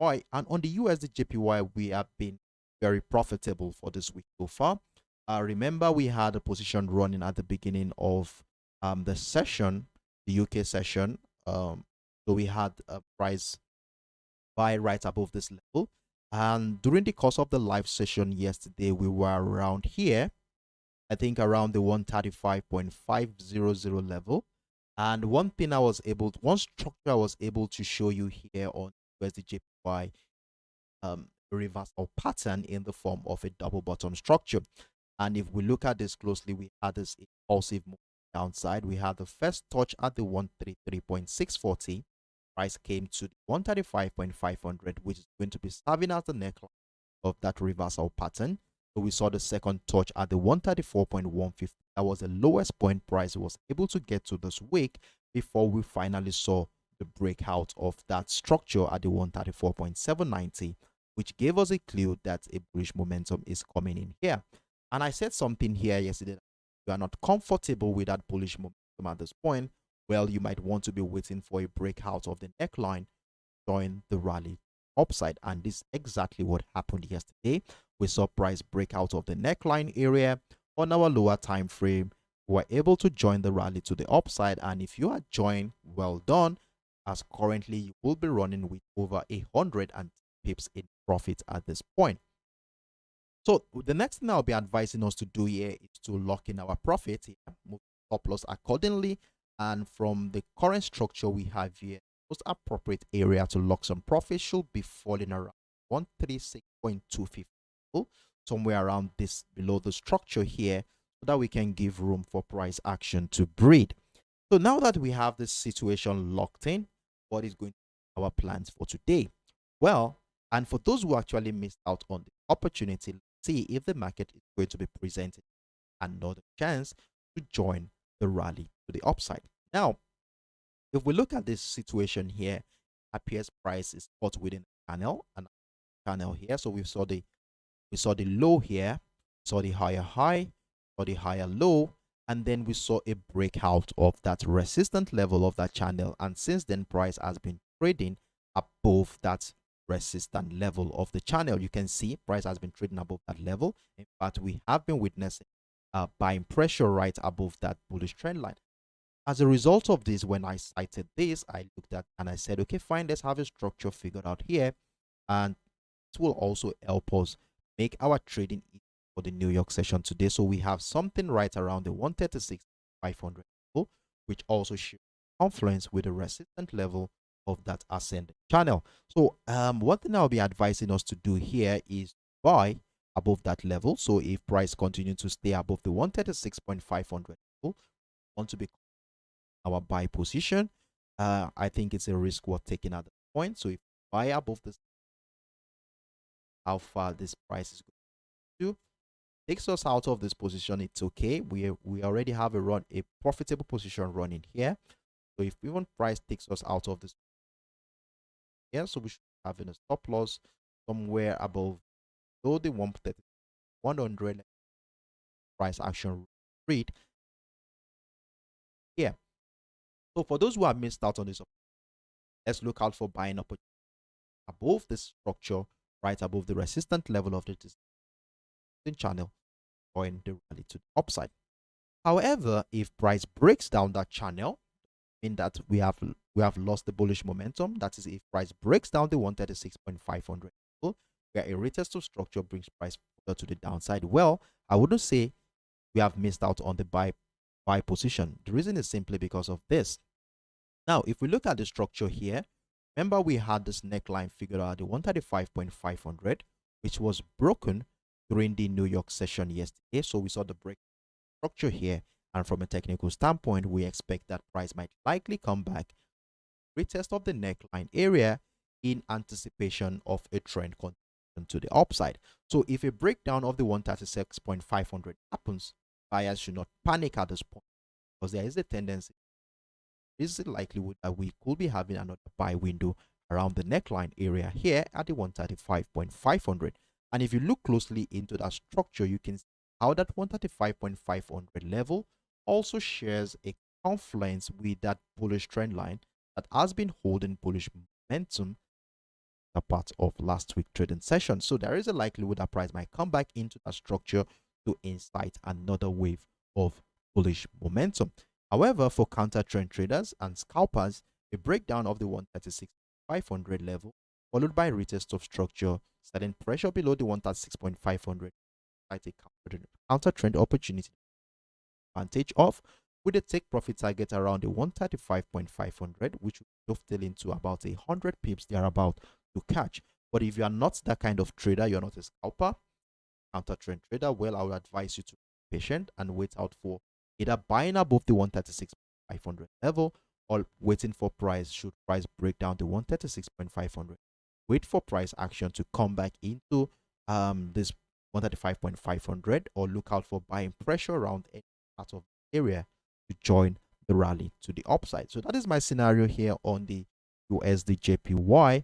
USDJPY. And on the USDJPY, we have been very profitable for this week so far. Remember, we had a position running at the beginning of the session, the UK session. So we had a price buy right above this level. And during the course of the live session yesterday, we were around here, I think around the 135.500 level. And one thing one structure I was able to show you here on USDJPY, reversal pattern in the form of a double bottom structure. And if we look at this closely, we had this impulsive move downside. We had the first touch at the 133.640. Price came to 135.500, which is going to be serving as the neckline of that reversal pattern. So we saw the second touch at the 134.150. That was the lowest point price was able to get to this week before we finally saw the breakout of that structure at the 134.790, which gave us a clue that a bullish momentum is coming in here. And I said something here yesterday, you are not comfortable with that bullish momentum at this point. Well, you might want to be waiting for a breakout of the neckline, join the rally upside. And this is exactly what happened yesterday. We saw price break out of the neckline area on our lower time frame. We were able to join the rally to the upside. And if you are joined, well done, as currently you will be running with over 100 pips in profit at this point. So the next thing I'll be advising us to do here is to lock in our profit here, move stop loss accordingly. And from the current structure we have here, most appropriate area to lock some profit should be falling around 136.250, somewhere around this below the structure here, so that we can give room for price action to breed. So now that we have this situation locked in, what is going to be our plans for today? Well, and for those who actually missed out on the opportunity, let's see if the market is going to be presented another chance to join the rally to the upside. Now, if we look at this situation here, appears price is caught within a channel and channel here. So we saw the low here, saw the higher high, saw the higher low, and then we saw a breakout of that resistant level of that channel. And since then, price has been trading above that resistant level of the channel. You can see price has been trading above that level. In fact, we have been witnessing buying pressure right above that bullish trend line. As a result of this, when I cited this, I looked at and I said, okay, fine, let's have a structure figured out here. And it will also help us make our trading easy for the New York session today. So we have something right around the 136,500 level, which also shows confluence with the resistant level of that ascending channel. So one thing I'll be advising us to do here is buy above that level. So if price continues to stay above the 136,500 level, want to be our buy position. I think it's a risk worth taking at the point. So if buy above this, how far this price is going to takes us out of this position, it's okay. We already have a profitable position running here. So if even price takes us out of this, yeah, so we should have a stop loss somewhere above though the 100 price action read here. So for those who have missed out on this, let's look out for buying opportunity above this structure, right above the resistant level of the channel, or in the rally to the upside. However, if price breaks down that channel, mean that we have lost the bullish momentum. That is, if price breaks down the 136,500 level, where a retest structure brings price further to the downside, well, I wouldn't say we have missed out on the buy position. The reason is simply because of this. Now, if we look at the structure here, remember we had this neckline figured out, the 135,500, which was broken during the New York session yesterday. So we saw the break structure here, and from a technical standpoint, we expect that price might likely come back, retest of the neckline area in anticipation of a trend continuation to the upside. So if a breakdown of the 136,500 happens, buyers should not panic at this point, because there is a tendency, is the likelihood that we could be having another buy window around the neckline area here at the 135,500. And if you look closely into that structure, you can see how that 135,500 level also shares a confluence with that bullish trend line that has been holding bullish momentum the part of last week trading session. So there is a likelihood that price might come back into that structure to incite another wave of bullish momentum. However, for counter trend traders and scalpers, a breakdown of the 136,500 level followed by retest of structure, setting pressure below the 136,500 at a counter trend opportunity advantage of, with a take profit target around the 135,500, which will dovetail into about 100 pips thereabout to catch. But if you are not that kind of trader, you're not a scalper, counter trend trader, well, I would advise you to be patient and wait out for either buying above the 136,500 level or waiting for price should price break down the 136,500. Wait for price action to come back into this 135,500 or look out for buying pressure around any part of the area to join the rally to the upside. So that is my scenario here on the USDJPY.